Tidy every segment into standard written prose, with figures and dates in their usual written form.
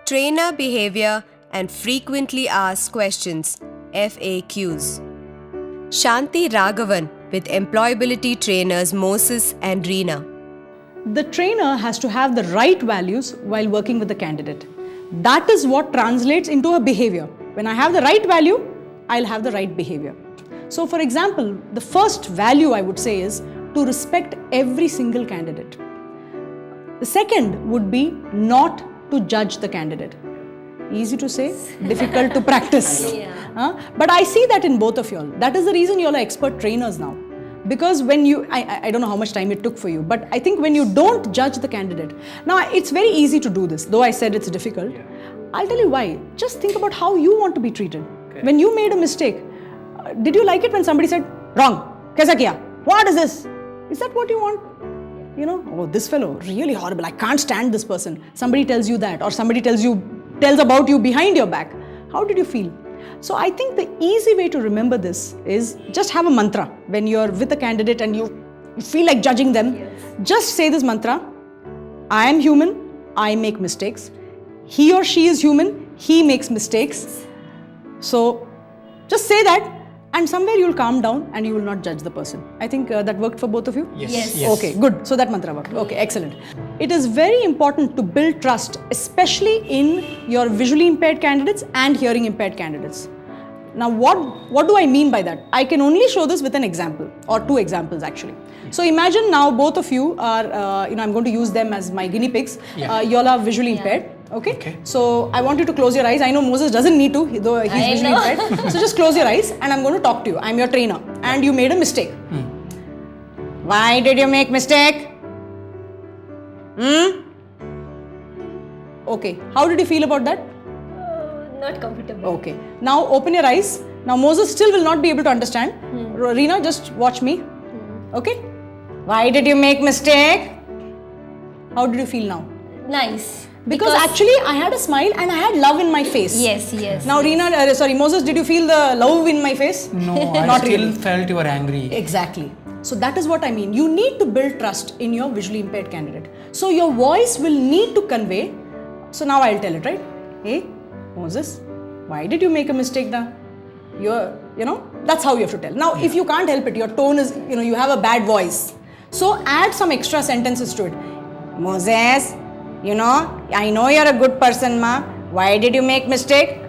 Trainer Behavior and Frequently Asked Questions FAQs. Shanti Raghavan with employability trainers Moses and Reena. The trainer has to have the right values while working with the candidate. That is what translates into a behavior. When I have the right value, I'll have the right behavior. So for example, the first value I would say is to respect every single candidate. The second would be not to judge the candidate. Easy to say, difficult to practice. But I see that in both of you all. That is the reason you all are expert trainers now. Because when you, I don't know how much time it took for you, but I think when you don't judge the candidate, now it's very easy to do this, though I said it's difficult. I'll tell you why. Just think about how you want to be treated. Okay. When you made a mistake, did you like it when somebody said, wrong, kaisa kiya? What is this? Is that what you want? You know, oh, this fellow, really horrible, I can't stand this person. Somebody tells you that, or somebody tells about you behind your back. How did you feel? So I think the easy way to remember this is just have a mantra. When you're with a candidate and you feel like judging them, just say this mantra: I am human, I make mistakes. He or she is human, he makes mistakes. So just say that, and somewhere you'll calm down and you will not judge the person. I think that worked for both of you? Yes. Okay, good. So that mantra worked. Okay, excellent. It is very important to build trust, especially in your visually impaired candidates and hearing impaired candidates. Now, what do I mean by that? I can only show this with an example, or two examples actually. So imagine now both of you are, I'm going to use them as my guinea pigs. You all are visually impaired. Okay. So I want you to close your eyes. I know Moses doesn't need to, though he's visually impaired. So just close your eyes and I'm going to talk to you. I'm your trainer and you made a mistake. Why did you make mistake? Okay. How did you feel about that? Not comfortable. Okay. Now open your eyes. Now Moses still will not be able to understand. Reena, just watch me. Okay. Why did you make mistake? How did you feel now? Nice. Because actually I had a smile and I had love in my face. Yes. Now Reena, Moses, did you feel the love in my face? No, I Not still really. felt you were angry. Exactly. So that is what I mean. You need to build trust in your visually impaired candidate. So your voice will need to convey. So now I'll tell it, right? Hey, Moses, why did you make a mistake now? That's how you have to tell. Now, if you can't help it, your tone is, you have a bad voice. So add some extra sentences to it. Moses, I know you're a good person, ma. Why did you make mistake?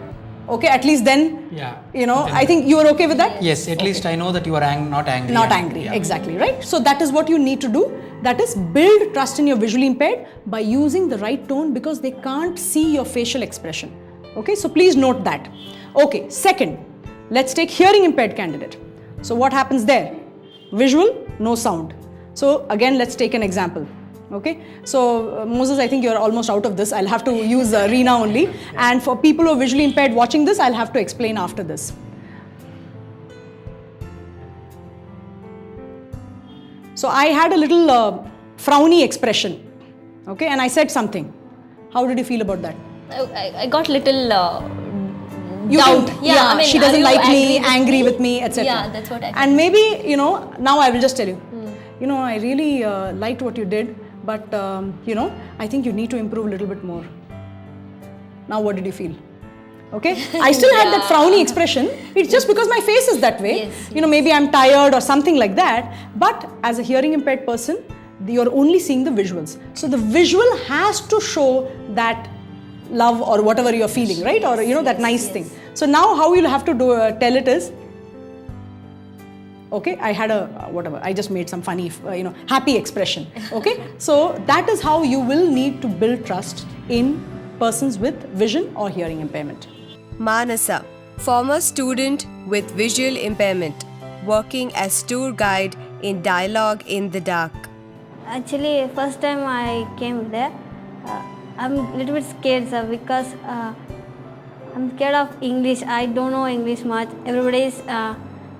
Okay, at least then, I think you are okay with that? Yes, at least I know that you are not angry. Not angry, exactly, right? So that is what you need to do. That is build trust in your visually impaired by using the right tone because they can't see your facial expression. Okay, so please note that. Okay, second, let's take hearing impaired candidate. So what happens there? Visual, no sound. So again, let's take an example. Okay, so Moses, I think you're almost out of this. I'll have to use Reena only. And for people who are visually impaired watching this, I'll have to explain after this. So I had a little frowny expression. Okay, and I said something. How did you feel about that? I got little doubt. She doesn't like me, angry with me, etc. Yeah, that's what I think. And maybe, now I will just tell you, I really liked what you did, but, I think you need to improve a little bit more. Now, what did you feel? Okay, I still had that frowny expression. It's just because my face is that way. Maybe I'm tired or something like that. But as a hearing impaired person, you're only seeing the visuals. So the visual has to show that love or whatever you're feeling, right? Or that nice thing. So now how you'll have to tell it is, okay, I had I just made some funny, happy expression. Okay, so that is how you will need to build trust in persons with vision or hearing impairment. Manasa, former student with visual impairment, working as tour guide in Dialogue in the Dark. Actually, first time I came there, I'm a little bit scared, sir, because I'm scared of English. I don't know English much. Everybody's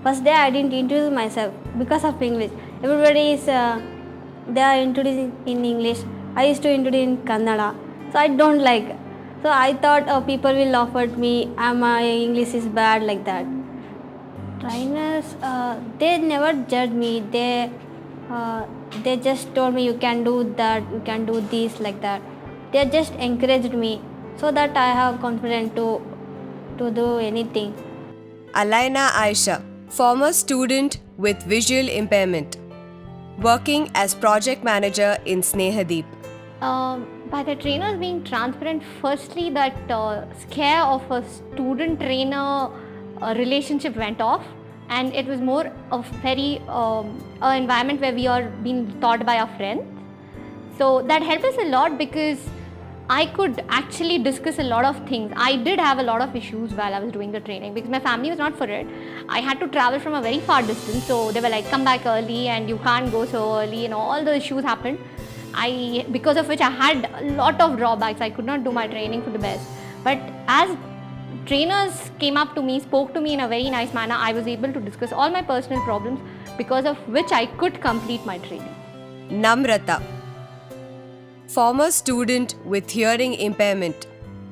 first day I didn't introduce myself because of English. Everybody is they are introducing in English. I used to introduce in Kannada, so I don't like. So I thought people will laugh at me. My English is bad like that. Trainers, they never judged me. They just told me you can do that, you can do this like that. They just encouraged me. so that I have confidence to do anything. Alaina Aisha, former student with visual impairment, working as project manager in Snehadeep. By the trainers being transparent, firstly, that scare of a student trainer relationship went off, and it was more of very an environment where we are being taught by our friends. So that helped us a lot because I could actually discuss a lot of things. I did have a lot of issues while I was doing the training because my family was not for it. I had to travel from a very far distance, so they were like, come back early and you can't go so early, and all the issues happened. Because of which I had a lot of drawbacks. I could not do my training for the best. But as trainers came up to me, spoke to me in a very nice manner, I was able to discuss all my personal problems, because of which I could complete my training. Namrata, former student with hearing impairment.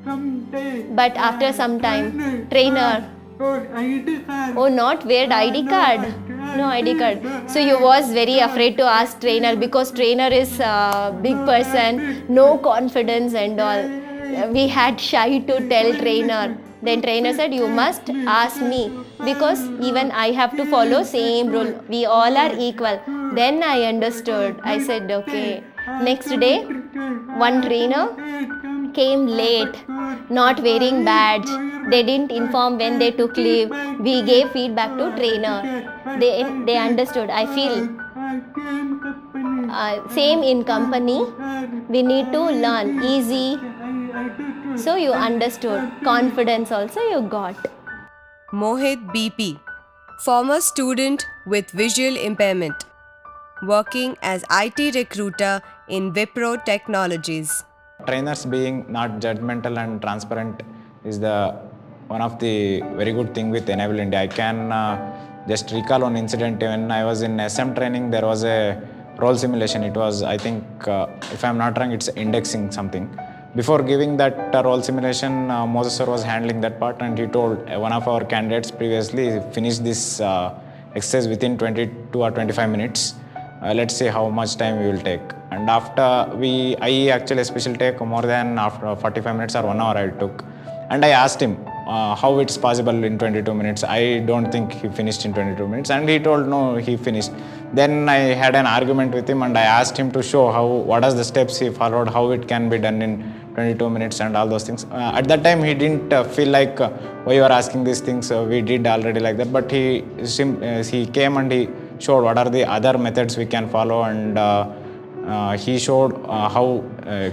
But after some time, trainer, oh, not weird ID card. No ID card. So you was very afraid to ask trainer because trainer is a big person, no confidence and all. We had shy to tell trainer. Then trainer said, you must ask me because even I have to follow same rule. We all are equal. Then I understood. I said, okay. Next day, one trainer came late, not wearing badge. They didn't inform when they took leave. We gave feedback to trainer. They understood. I feel same in company. We need to learn easy. So you understood. Confidence also you got. Mohit BP, former student with visual impairment, working as IT recruiter in Wipro Technologies. Trainers being not judgmental and transparent is the one of the very good thing with Enable India. I can just recall one incident when I was in SM training. There was a role simulation. It was, I think, if I'm not wrong, it's indexing something. Before giving that role simulation, Moses sir was handling that part, and he told one of our candidates previously finished this exercise within 22 or 25 minutes. Let's see how much time we will take. And after I actually especially take more than after 45 minutes or 1 hour I took. And I asked him how it's possible in 22 minutes. I don't think he finished in 22 minutes. And he told no, he finished. Then I had an argument with him and I asked him to show what are the steps he followed, how it can be done in 22 minutes and all those things. At that time he didn't feel like why you are asking these things, we did already like that. But he came and he showed what are the other methods we can follow, and he showed how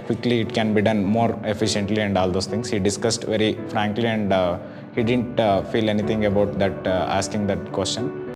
quickly it can be done more efficiently and all those things. He discussed very frankly, and he didn't feel anything about that asking that question.